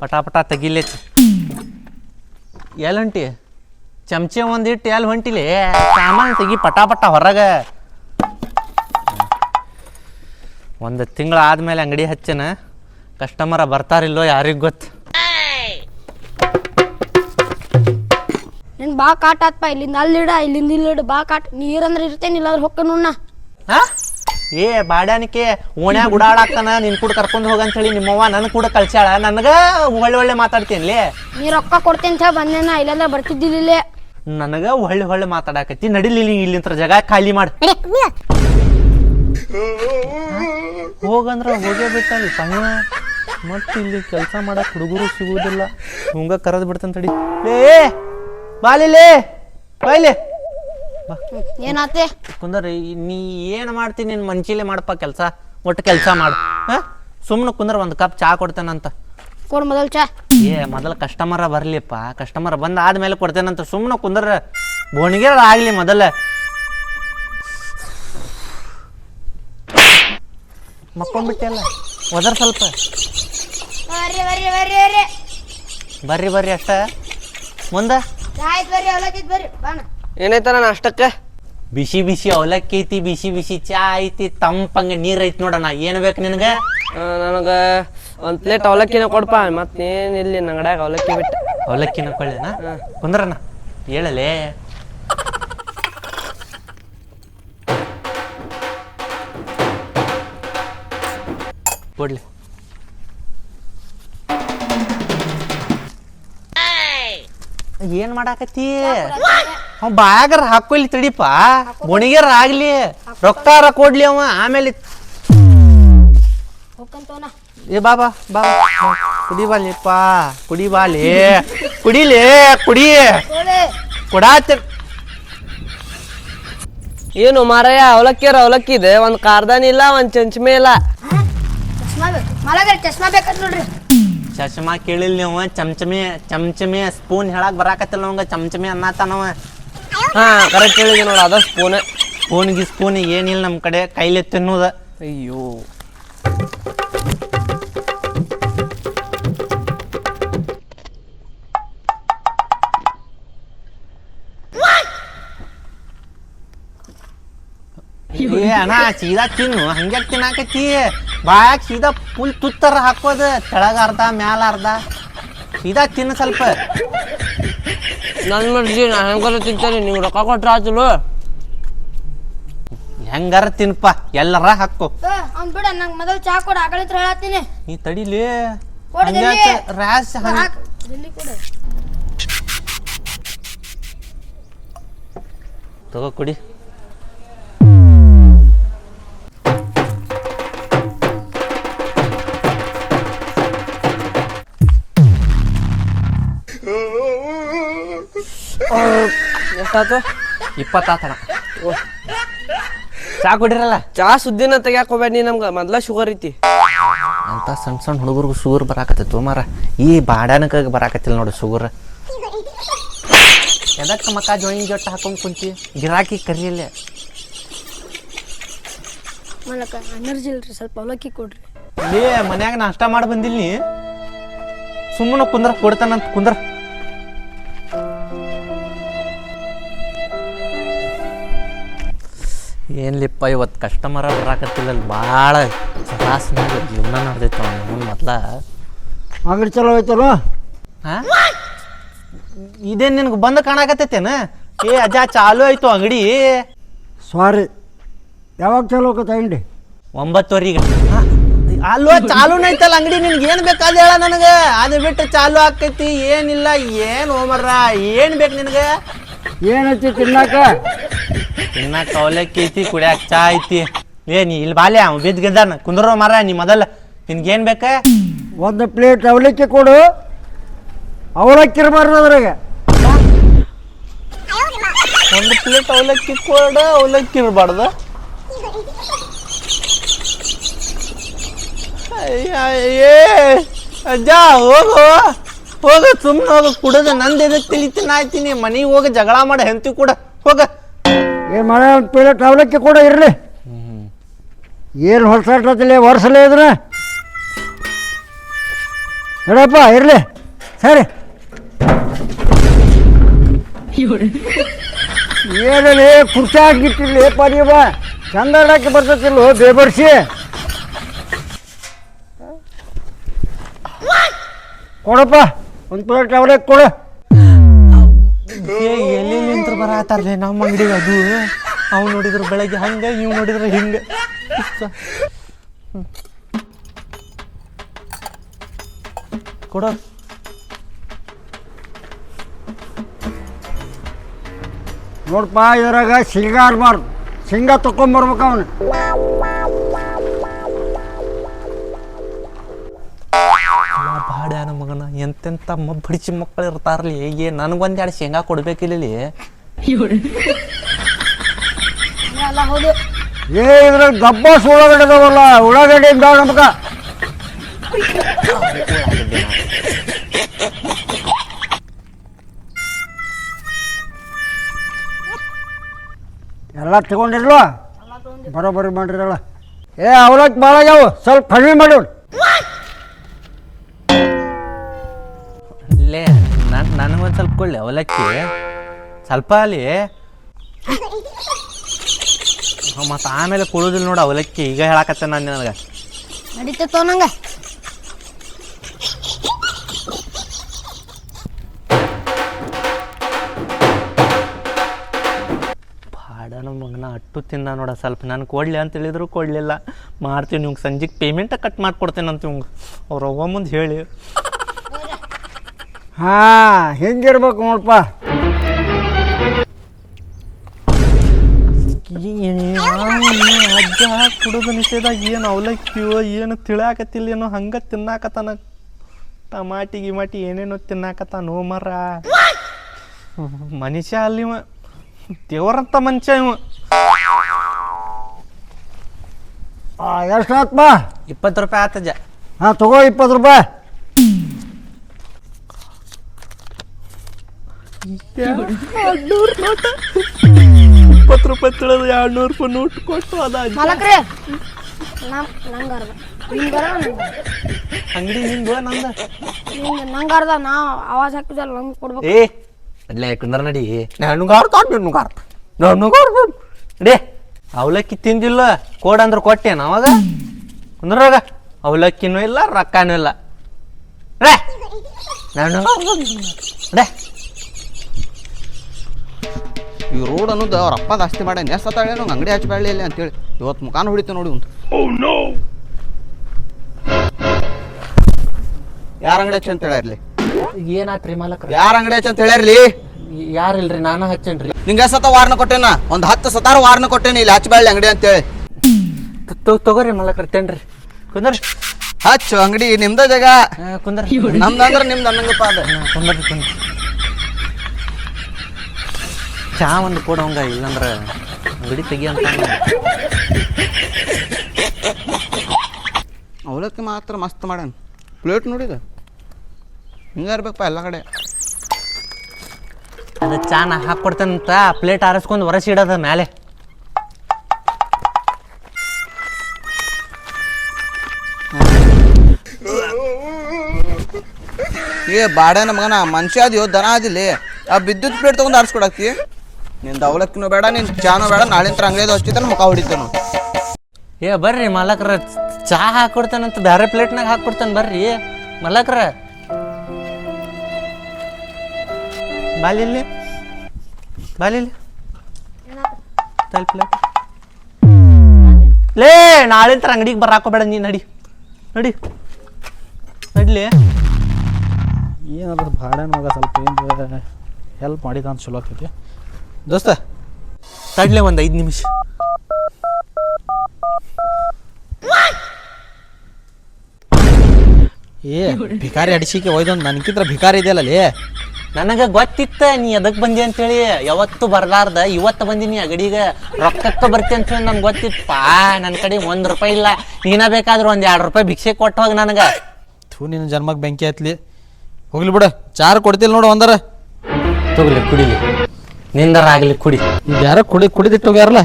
ಪಟಾಪಟ ತೆಗಿಲೇತಿ ಎಲ್ಲಿ ಹೊಂಟಿ ಚಮಚೆ ಒಂದಿಟ್ಟು ಎಲ್ಲಿ ಹೊಂಟಿಲಿ ಸಾಮಾನು ತೆಗಿ ಪಟಾಪಟ ಹೊರಗೆ ಒಂದು ತಿಂಗಳು ಆದಮೇಲೆ ಅಂಗಡಿ ಹಚ್ಚನ ಕಸ್ಟಮರ ಬರ್ತಾರಿಲ್ಲೋ ಯಾರಿಗೆ ಗೊತ್ತು ನಿನ್ ಬಾ ಕಾಟ್ ಆತ್ಪ ಇಲ್ಲಿಂದ ಅಲ್ಲಿಡ ಇಲ್ಲಿಂದ ಇಲ್ಲಿಡ ಬಾ ಕಾಟ್ ನೀರಂದ್ರೆ ಇರ್ತೇನೆ ಇಲ್ಲಾದ್ರೆ ಹೊಕ್ಕ ನೋಡ್ನ ಹಾ ಏ ಬಾಡ್ಯಾನಿಕೆ ಓಣ್ಯಾಗ ಉಡಾಡಾಕ್ತಾನ ನಿನ್ ಕೂಡ ಕರ್ಕೊಂಡು ಹೋಗಂತೇಳಿ ನಿಮ್ಮವ್ವ ನನ್ನ ಕೂಡ ಕಳ್ಸ್ಯಾಳ ನನಗೆ ಒಳ್ಳೆ ಮಾತಾಡ್ತೇನ್ಲಿ ನೀ ರೊಕ್ಕ ಕೊಡ್ತೇನೆ ಅಂತ ಬಂದೇನ ಇಲ್ಲೆಲ್ಲ ಬರ್ತಿದ್ದಿಲ್ಲ ನನಗೆ ಒಳ್ಳೆ ಮಾತಾಡಕತ್ತಿ ನಡಿಲಿಲ್ಲ ಇಲ್ಲಿಂತ್ರ ಜಾಗ ಖಾಲಿ ಮಾಡಿ ಹೋಗಂದ್ರ ಹೋಗೇ ಬಿಟ್ಟಲ್ಲಿ ಸಣ್ಣ ಮತ್ತೆ ಇಲ್ಲಿ ಕೆಲಸ ಮಾಡಕ್ ಹುಡುಗರು ಸಿಗುವುದಿಲ್ಲ ಹಂಗ ಕರೆದ್ ಬಿಡ್ತಾನ ತಡಿ ಲೇ ಬಾಲಿಲೇ ಬಾಯ್ಲೆ ಏನಾತೆ ಕುಂದರ್ ನೀ ಏನು ಮಾಡ್ತೀನಿ ನಿನ್ನ ಮನ್ಚಿಲೆ ಮಾಡಪ್ಪ ಕೆಲಸ ಒಟ್ಟು ಕೆಲಸ ಮಾಡು ಹಾ ಸುಮ್ಮನೆ ಕುಂದ್ರ ಒಂದು ಕಪ್ ಚಾ ಕೊಡ್ತೇನಂತ ಕೊಡ್ ಮೊದಲ್ ಚಾ ಏ ಮೊದಲು ಕಸ್ಟಮರ ಬರ್ಲಿಪ್ಪ ಕಸ್ಟಮರ್ ಬಂದ ಆದ್ಮೇಲೆ ಕೊಡ್ತೇನಂತ ಸುಮ್ಮನೆ ಕುಂದ್ರ ಬೋಣಿಗೆ ಆಗ್ಲಿ ಮೊದಲ ಮಕ್ಕೊಂಡ್ಬಿಟ್ಟೆಲ್ಲ ಒದರ್ ಸ್ವಲ್ಪ ಬರ್ರಿ ಅಷ್ಟ ಮುಂದೆ ಏನೈತನ ನಾಷ್ಟಕ್ಕೆ ಬಿಸಿ ಅವಲಕ್ಕಿ ಐತಿ ಬಿಸಿ ಚಾ ಐತಿ ತಂಪಂಗ ನೀರ್ ಐತಿ ನೋಡಣ ಏನ್ ಬೇಕು ನಿನಗೆ ನನಗೆ ಒಂದು ಪ್ಲೇಟ್ ಅವಲಕ್ಕಿನ ಕೊಡಪ್ಪ ಮತ್ತೇನಿಲ್ಲ ನಂಗಡ್ಯಾಗ ಅವಲಕ್ಕಿ ಬಿಟ್ಟು ಅವಲಕ್ಕಿನ ಕೊಳ್ಳೇನ ಕುಂದ್ರಣ್ಣ ಹೇಳಲೇ ಕೊಡ್ಲಿ ಏನ್ ಮಾಡಾಕತ್ತಿ ಅವ್ ಬಾಯಾಗರ ಹಾಕೊಲ್ಲಿ ತಡಿಪ ಬೋಣಿಗೆರ ಆಗ್ಲಿ ರೊಕ್ಕಾರ ಕೊಡ್ಲಿ ಅವ ಆಮೇಲೆ ಏ ಬಾಬಾ ಕುಡಿಬಾಲಿಪ್ಪ ಕುಡಿಬಾಲಿ ಕುಡಿಲೇ ಕುಡಿ ಕೊಡಾತ ಏನು ಮಾರಯ್ಯ ಅವಲಕ್ಕಿ ಇದೆ ಒಂದು ಕಾರ್ದಾನಿ ಇಲ್ಲ ಒಂದು ಚಂಚಮೆ ಇಲ್ಲ ಚಶ್ಮಾ ಬೇಕಂತ ನೋಡ್ರಿ ಚಶ್ಮಾ ಕೇಳಿಲ್ ನೀವು ಚಮಚಮೆ ಸ್ಪೂನ್ ಹೇಳಕ್ ಬರಾಕತ್ತಿಲ್ಲ ಅವಂಗ ಚಮಚಮೆ ಅನ್ನತಾನವ ಹಾ ಕರೆಕ್ಟ್ ಹೇಳಿದೆ ನೋಡ ಅದ ಸ್ಪೂನ್ ಏನಿಲ್ಲ ನಮ್ಮ ಕಡೆ ಕೈಲಿ ತಿನ್ನೋದ ಅಯ್ಯೋ ಏ ಅಣ್ಣ ಸೀದಾ ತಿನ್ನು ಹಂಗ್ಯಾಕ್ ತಿನ್ನಾಕತ್ತಿ ಬಾಯಾಗ ಸೀದಾ ಫುಲ್ ತುತ್ತರ ಹಾಕೋದು ತೆಳಗ ಅರ್ಧ ಮ್ಯಾಲ ಅರ್ಧ ಸೀದಾ ತಿನ್ನು ಸ್ವಲ್ಪ ನನ್ನ ಮರ್ಜಿ ನಾ ಹೆಂಗಾರ ತಿಂತೇನೆ ನೀವು ರೊಕ್ಕ ಕೊಟ್ರ ಆತಲು ಹೆಂಗಾರ ತಿನ್ಪ ಎಲ್ಲರ ಹಾಕೋ ಅವ್ನ್ ಬಿಡ ನಂಗೆ ಮೊದಲು ಚಾ ಕೊಡ ಆಗಳಿತ್ರ ಹೇಳತ್ತೀನಿ ನೀ ತಡಿಲಿ ಕೊಡ್ತೀನಿ. ರ್ಯಾಶ್ ತಗೋ ಕುಡಿ ಎಷ್ಟಾತು 20 ಆತಣ ಚಾ ಕುಡಿರಲ್ಲ ಚಾ ಸುದ್ದಿನ ತೆಗ್ಯಾಕ ಹೋಗ್ಬೇಡ ನೀ ನಮ್ಗೆ ಮೊದ್ಲ ಶುಗರ್ ಐತಿ ಅಂತ ಸಣ್ಣ ಹುಡುಗರ್ಗು ಶುಗರ್ ಬರಾಕತ್ತೈತಿ ಮಾರ ಈ ಬಾಡಾನಕ ಬರಾಕತ್ತಿಲ್ಲ ನೋಡು ಶುಗರ್ ಎದಕ್ಕೆ ಮಕ್ಕ ಜೋಯಿನ್ ಜೊಟ್ಟ ಹಾಕೊಂಡ್ ಕುಂತಿ ಗಿರಾಕಿ ಕರಿಯಲ್ಲ ಮಲಕ ಎನರ್ಜಿ ಇಲ್ರಿ ಸ್ವಲ್ಪ ಅವಲಕ್ಕಿ ಕೊಡ್ರಿ ಲೇ ಮನ್ಯಾಗ ನಾಷ್ಟ ಮಾಡಿ ಬಂದಿಲ್ಲ ನೀ ಸುಮ್ಮನೆ ಕುಂದ್ರ ಕೊಡ್ತಾನಂತ ಕುಂದ್ರ ಏನ್ಲಿಪ್ಪ ಇವತ್ತು ಕಸ್ಟಮರ ಬರಾಕತ್ತಿಲ್ಲ ಭಾಳ ತ್ರಾಸ್ನಾಗ ಜೀವನ ನಡೆದೈತೆ ಅವ್ನು ಮೊದ್ಲ ಅಂಗಡಿ ಚಲೋ ಐತಲ್ಲ ಹಾಂ ಇದೇನು ನಿನಗೆ ಬಂದು ಕಾಣಕತ್ತೈತೇನ ಏ ಅಜ್ಜ ಚಾಲು ಆಯ್ತು ಅಂಗಡಿ ಸಾರಿ ಯಾವಾಗ ಚಲೋ ಆಕತ್ತ ಅಂಗಡಿ 9:00 ಅಲ್ವಾ ಚಾಲೂನ ಐತಲ್ಲ ಅಂಗಡಿ ನಿನ್ಗೆ ಏನು ಬೇಕಾದ ಹೇಳ ನನಗೆ ಅದು ಬಿಟ್ಟು ಚಾಲು ಆಕೈತಿ ಏನಿಲ್ಲ ಏನು ಹೋಮರ್ರ ಏನು ಬೇಕು ನಿನಗೆ ಏನೈತಿ ತಿನ್ನಾಕ ತಿನ್ನಕ್ಕೆ ಅವಲಕ್ಕಿ ಐತಿ ಕುಡಿಯಾಕ ಚಾ ಐತಿ ಏ ನೀ ಇಲ್ಲಿ ಬಾಲ್ಯ ಅವ ಬಿದ್ದಿದ್ದಾನ ಕುಂದ್ರೋ ಮರ ನೀ ಮೊದಲ ನಿನ್ಗೇನು ಬೇಕ ಒಂದು ಪ್ಲೇಟ್ ಅವಲಕ್ಕಿ ಕೊಡು ಅವಲಕ್ಕಿ ಇರಬಾರ್ದು ಅದ್ರಾಗ ಒಂದು ಪ್ಲೇಟ್ ಅವಲಕ್ಕಿ ಕೊಡ ಅವಲಕ್ಕಿ ಇರಬಾರ್ದು ಏ ಅಜ್ಜ ಹೋಗ ಸುಮ್ಮನೆ ಹೋಗ ಕುಡದ ನಂದು ಎದಕ್ಕೆ ತಿಳಿತೀನಿ ಆಯ್ತೀನಿ ಮನೆಗೆ ಹೋಗಿ ಜಗಳ ಮಾಡಿ ಹೆಂತಿ ಕೂಡ ಹೋಗ ಏ ಮಳೆ ಒಂದು ಪ್ಲೇಟ್ ಅವಲಕ್ಕಿ ಕೂಡ ಇರಲಿ ಏನು ಹೊರಸಾಟತಿಲ್ಲ ವರ್ಷಲೇ ಇದ್ರ ಹೇಳಪ್ಪ ಇರ್ಲಿ ಸರಿ ಏನಲ್ಲಿ ಕುರ್ಚಿ ಹಾಕಿಟ್ಟಿರ್ಲಿ ಪದೀವ ಚಂದ ಆಡಕ್ಕೆ ಬರ್ತತಿಲ್ಲ ಬೇಬರ್ಸಿ ಕೊಡಪ್ಪ ಒಂದು ಪ್ಲೇಟ್ ಅವಲಕ್ಕಿ ಕೊಡು ಎಲ್ಲಿ ನಿಂತ್ರ ಬರತ್ತಾರಲೇ ನಮ್ಮ ಅಂಗಡಿಗೆ ಅದು ಅವ್ ನೋಡಿದ್ರು ಬೆಳಗ್ಗೆ ಹಂಗೆ ಇವ್ ನೋಡಿದ್ರೆ ಹಿಂಗೆ ಕೊಡೋ ನೋಡಪ್ಪ ಇದ್ರಾಗ ಶೇಂಗಾ ಆಡ್ಬಾರ್ದು ಶೇಂಗಾ ತಗೊಂಬರ್ಬೇಕು ಅವನು ಬಾಡ್ಯಾನ ಮಗನ ಎಂತೆಂತ ಮಬ್ಬಡಿಸಿ ಮಕ್ಕಳು ಇರ್ತಾರಲಿ ಹೇಗೆ ನನಗೊಂದೆರಡು ಶೇಂಗಾ ಕೊಡ್ಬೇಕಿಲ್ಲಿ ಎಲ್ಲ ಹೌದು ಏ ಇದ್ರಾಗ ಗಬ್ಬಸ್ ಉಳ್ಳಾಗಡ್ಡೆ ಅದಾವಲ್ಲ ಉಳ್ಳಾಗಡ್ಡೆ ಬೇಡ ನಮಗ ಎಲ್ಲ ತಗೊಂಡಿರ್ಲ್ವ ಬರೋಬ್ಬರಿ ಮಾಡಿರಲ್ಲ ಏ ಅವಲಕ್ಕಿ ಭಾಳ ಆಗ್ಯಾವು ಸ್ವಲ್ಪ ಕಡಿಮೆ ಮಾಡು ಲೇ ನನಗೊಂದು ಸ್ವಲ್ಪ ಕೊಳ್ಳಿ ಅವಲಕ್ಕಿ ಸ್ವಲ್ಪ ಅಲ್ಲಿ ಮತ್ತು ಆಮೇಲೆ ಕೊಡೋದಿಲ್ಲ ನೋಡು ಅವಲಕ್ಕಿ ಈಗ ಹೇಳಕತ್ತೆ ನಾನು ನನಗೆ ನಡೀತೈತೋ ನಂಗೆ ಬಾಡನ ಮಗನ ಅಟ್ಟು ತಿನ್ನ ನೋಡ ಸ್ವಲ್ಪ ನಾನು ಕೊಡ್ಲಿ ಅಂತ ಹೇಳಿದ್ರು ಕೊಡಲಿಲ್ಲ ಮಾಡ್ತೀವಿ ನಿಮ್ಗೆ ಸಂಜೆಗೆ ಪೇಮೆಂಟ ಕಟ್ ಮಾಡಿಕೊಡ್ತೇನೆ ಅಂತ ಇವಂಗೆ ಅವ್ರ ಅವ್ವ ಮುಂದೆ ಹೇಳಿ ಹಾಂ ಹಿಂಗಿರ್ಬೇಕು ನೋಡಪ್ಪ ಅಜ್ಜ ಕುಡಿದು ನಿಷೇಧಾಗ ಏನು ಅವಲಕ್ಕಿಯೋ ಏನು ತಿಳಾಕತ್ತಿಲ್ಲ ಏನೋ ಹಂಗೆ ತಿನ್ನಾಕತ್ತಾನ ಟಮಾಟಿ ಗಿಮಾಟಿ ಏನೇನೋ ತಿನ್ನಾಕತ್ತಾನೋ ಮರ ಮನುಷ್ಯ ಅಲ್ಲಿ ಇವ ದೇವರಂತ ಮನುಷ್ಯ ಇವ ಎಷ್ಟು ಆತ್ಮ 20 ರೂಪಾಯಿ ಆತಜ್ಜ ಹಾಂ ತಗೋ 20 ರೂಪಾಯಿ 20 ರೂಪಾಯಿ ತಿಳಿದು 200 ರೂಪಾಯಿ ನೋಟ್ ಕೊಟ್ಟು ಅದ ಮಾಲಕ್ರೆ ನಂಗಾರ್ದ ನಿಮ್ಗಾರ ಅಂಗಡಿ ನಿಂದು ನಂದ ನಂಗಾರ್ದ ನಾ ಆವಾಜ್ ಹಾಕಿದಲ್ಲ ನಂಗೆ ಕೊಡ್ಬೇಕು ಏ ಅಲ್ಲೇ ಕುಂದ್ರ ನಡಿ ನಡಿ ಅವಲಕ್ಕಿ ತಿಂದಿಲ್ಲ ಕೋಡ್ ಅಂದ್ರೆ ಕೊಟ್ಟೇನ ಅವಾಗ ಕುಂದ್ರಾಗ ಅವಲಕ್ಕಿನೂ ಇಲ್ಲ ರೊಕ್ಕನೂ ಇಲ್ಲ ಈ ರೋಡ್ ಅನ್ನೋದು ಅವ್ರ ಅಪ್ಪ ಜಾಸ್ತಿ ಮಾಡ್ಯಾನ ಎಷ್ಟೇ ನಂಗೆ ಅಂಗಡಿ ಹಚ್ಚಬೇಡ ಇಲ್ಲಿ ಅಂತೇಳಿ ಇವತ್ತು ಮುಖಾನ ಹೊಡಿತು ನೋಡಿ ಒಂದು ಯಾರ ಅಂಗಡಿ ಹಚ್ಚ ಅಂತ ಹೇಳ್ಯಾರ್ಲಿ ಏನಾತ್ರಿ ಮಾಲಕ್ರ ಯಾರ ಅಂಗಡಿ ಹಚ್ಚ ಅಂತ ಹೇಳ್ಯಾರ್ಲಿ ಯಾರಿಲ್ರಿ ನಾನು ಹಚ್ಚೇನ್ರಿ ನಿಂಗೆ ಸತ ವಾರನ ಕೊಟ್ಟೇನ ಒಂದು 10 ಸತಾರ ವಾರನ ಕೊಟ್ಟೇನಿ ಇಲ್ಲಿ ಹಚ್ಚಬೇಡ ಅಂಗಡಿ ಅಂತೇಳಿ ತಗೋರಿ ಮಾಲಕ್ರ ತೇನ್ರಿ ಕುಂದ್ರಿ ಹಚ್ಚು ಅಂಗಡಿ ನಿಮ್ದ ಜಾಗ ಕುಂದ್ರಿ ನಮ್ದಂದ್ರೆ ನಿಮ್ದು ಅನ್ನಂಗಪ್ಪ ಅದ ಕುಂದ್ರಿ ಕುಂದ್ರಿ ಚಾ ಒಂದು ಕೊಡೋಂಗ ಇಲ್ಲಂದ್ರ ಅಂಗಡಿ ತೆಗಿ ಅಂತ ಅವಲಕ್ಕಿ ಮಾತ್ರ ಮಸ್ತ್ ಮಾಡ್ಯಾನ ಪ್ಲೇಟ್ ನೋಡಿದ ಹಿಂಗೆ ಇರ್ಬೇಕಪ್ಪ ಎಲ್ಲ ಕಡೆ ಅದು ಚಾ ನಾ ಹಾಕ್ಕೊಡ್ತೇನಂತ ಪ್ಲೇಟ್ ಆರಿಸ್ಕೊಂಡು ಹೊರಸಿ ಇಡೋದ ಮೇಲೆ ಏ ಬಾಡ್ಯಾನ ಮಗನ ಮನುಷ್ಯ ಅದಿಯೋ ದನ ಅದಿಲ್ಲಿ ಆ ವಿದ್ಯುತ್ ಪ್ಲೇಟ್ ತೊಗೊಂಡು ಆರಿಸ್ಕೊಡಾಕ್ತಿ ನಿಂದು ಅವಲಕ್ಕಿನೂ ಬೇಡ ನಿನ್ ಚಾನೂ ಬೇಡ ನಾಳಿಂತ್ರ ಅಂಗಡಿದು ಹಚ್ಚಿತಾನ ಮುಖ ಹೊಡಿತಾನು ಏ ಬರ್ರಿ ಮಾಲಕ್ರ ಚಾ ಹಾಕ್ಕೊಡ್ತೇನಂತ ಬೇರೆ ಪ್ಲೇಟ್ನಾಗ ಹಾಕ್ಕೊಡ್ತೇನೆ ಬರ್ರಿ ಮಾಲಕ್ರ ಬಾಲಿಲ್ಲಿ ಬಾಲಿಲ್ಲಿ ಪ್ಲೇಟ್ ಲೇ ನಾಳಿಂತ್ರ ಅಂಗಡಿಗೆ ಬರಾಕೋಬೇಡ ನೀ ನಡಿ ನಡಿ ನಡ್ಲಿ ಏನಾದ್ರು ಭಾಡ್ಯಾನ ಮಗ ಸ್ವಲ್ಪ ಏನು ಹೆಲ್ಪ್ ಮಾಡಿದ ಅಂತ ಚಲೋ ಆಕೈತಿ ದೋಸ್ತ ತಡ್ಲೆ ಒಂದು 5 ನಿಮಿಷ ಏ ಭಿಕಾರಿ ಅಡಿಸಿಕೆ ಒಯ್ದೊಂದು ನನಗಿಂತ ಭಿಕಾರಿ ಇದೆಯಲ್ಲ ಲೇ ನನಗೆ ಗೊತ್ತಿತ್ತ ನೀ ಎದಕ್ ಬಂದಿ ಅಂತೇಳಿ ಯಾವತ್ತು ಬರ್ಲಾರ್ದ ಇವತ್ತು ಬಂದಿನಿ ಅಗಡಿಗೆ ರೊಕ್ಕಕ್ಕೆ ಬರ್ತಿ ಅಂತೇಳಿ ನನ್ಗೆ ಗೊತ್ತಿತ್ತಪ್ಪ ನನ್ನ ಕಡೆ 1 ರೂಪಾಯಿ ಇಲ್ಲ ನೀನ ಬೇಕಾದ್ರೆ 1-2 ರೂಪಾಯಿ ಭಿಕ್ಷೆ ಕೊಟ್ಟು ಹೋಗಿ ನನಗೆ ಥೂ ನಿನ್ನ ಜನ್ಮಕ್ಕೆ ಬೆಂಕಿ ಹತ್ಲಿ ಹೋಗ್ಲಿ ಬಿಡು ಚಾರ್ ಕೊಡ್ತಿಲ್ಲ ನೋಡು ಒಂದರ ತಗೊಳ್ಳಿ ಕುಡಿಲಿ ನಿಂದರ ಆಗಲಿ ಕುಡಿ ಇದು ಯಾರೋ ಕುಡಿದಿಟ್ಟು ಹೋಗ್ಯಾರಲ್ಲ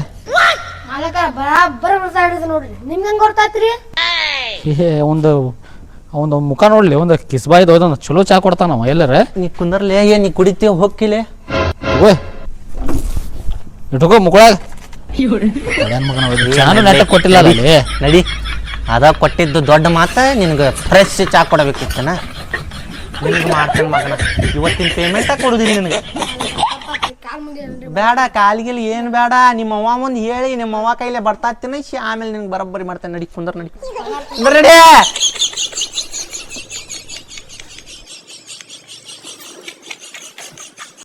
ಮಾಲಕ ಬರಾಬರ ಬರ್ತಾಡಿದ್ ನೋಡ್ರಿ ನಿಮ್ಗೆ ಹೆಂಗ್ ಗೊತ್ತಾತ್ರಿ ಏ ಒಂದು ಅವನ ಮುಖ ನೋಡ್ಲಿ ಒಂದು ಕಿಸ್ಬಾಯ್ದು ಹೋದ ಚಲೋ ಚಾ ಕೊಡ್ತಾನವ ಎಲ್ಲರ ನೀ ಕುಂದರ್ಲೆ ಏನ್ ನೀ ಕುಡಿತೀವ ಹೋಗ್ಕಿಲೆ ಓಯ್ ಇಟ್ಕೋ ಮುಕ್ಕಳಾಗ ಚಾನು ನೆಟ್ಟ ಕೊಟ್ಟಿಲ್ಲ ಅಲ್ಲಿ ನಡಿ ಅದ ಕೊಟ್ಟಿದ್ದು ದೊಡ್ಡ ಮಾತ ನಿನಗೆ ಫ್ರೆಶ್ ಚಾ ಕೊಡಬೇಕಿತ್ತನ ನಿನಗೆ ಮಾಡ್ತೇನೆ ಮಗನ ಇವತ್ತಿನ ಪೇಮೆಂಟ ಕೊಡುದಿಲ್ಲ ನಿನಗೆ ಬೇಡ ಕಾಲಿಗೆಲ್ಲಿ ಏನು ಬೇಡ ನಿಮ್ಮ ಅವ್ವ ಮುಂದೆ ಹೇಳಿ ನಿಮ್ಮ ಅವ್ವ ಕೈಲೇ ಬರ್ತಾ ಇರ್ತೀನಿ ಆಮೇಲೆ ನಿನ್ಗೆ ಬರೋಬ್ಬರಿ ಮಾಡ್ತೇನೆ ನಡಿ ಕುಂದರ್ ನಡಿ ರೆಡಿ